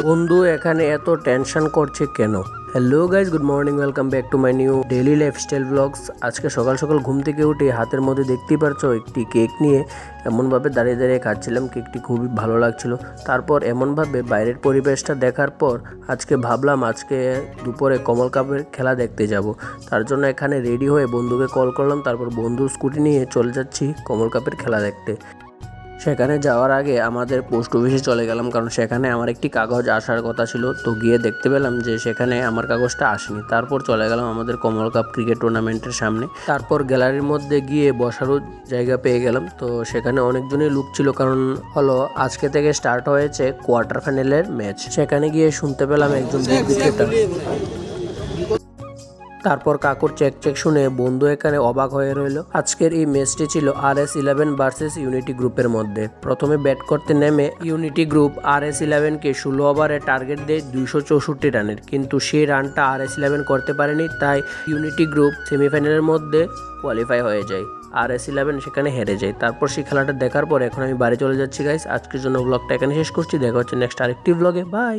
বন্ধু এখানে এত টেনশন করছে কেন? Hello guys, good morning, welcome back to my new daily lifestyle blogs. আজকে সকাল সকাল ঘুম থেকে উঠে হাতের মধ্যে দেখতেই পারছো একটি কেক নিয়ে এমনভাবে দাঁড়িয়ে দাঁড়িয়ে খাচ্ছিলাম। কেকটি খুবই ভালো লাগছিল। তারপর এমনভাবে বাইরের পরিবেশটা দেখার পর আজকে ভাবলাম আজকে দুপুরে কমল কাপের খেলা দেখতে যাব। তার জন্য এখানে রেডি হয়ে বন্ধুকে কল করলাম। তারপর বন্ধুর স্কুটি নিয়ে চলে যাচ্ছি কমল কাপের খেলা দেখতে। সেখানে যাওয়ার আগে আমাদের পোস্ট অফিসে চলে গেলাম, কারণ সেখানে আমার একটি কাগজ আসার কথা ছিল। তো গিয়ে দেখতে পেলাম যে সেখানে আমার কাগজটা আসেনি। তারপর চলে গেলাম আমাদের কমল কাপ ক্রিকেট টুর্নামেন্টের সামনে। তারপর গ্যালারির মধ্যে গিয়ে বসারও জায়গা পেয়ে গেলাম। তো সেখানে অনেকজনই লোক ছিল, কারণ হলো আজকে থেকে স্টার্ট হয়েছে কোয়ার্টার ফাইনালের ম্যাচ। সেখানে গিয়ে শুনতে পেলাম একজন বিক্রেতা। তারপর কাকুর চেক শুনে বন্ধু এখানে অবাক হয়ে রইল। আজকের এই ম্যাচটি ছিল RS11 ভার্সেস ইউনিটি গ্রুপের মধ্যে। প্রথমে ব্যাট করতে নেমে ইউনিটি গ্রুপ RS11কে 16 ওভারে টার্গেট দেয় 264 রানের, কিন্তু সেই রানটা RS11 করতে পারেনি। তাই ইউনিটি গ্রুপ সেমিফাইনালের মধ্যে কোয়ালিফাই হয়ে যায়। RS11 সেখানে হেরে যায়। তারপর সেই খেলাটা দেখার পর এখন আমি বাড়ি চলে যাচ্ছি গাইস। আজকের জন্য ব্লগটা এখানে শেষ করছি। দেখা হচ্ছে নেক্সট আরেকটি ব্লগে। বাই।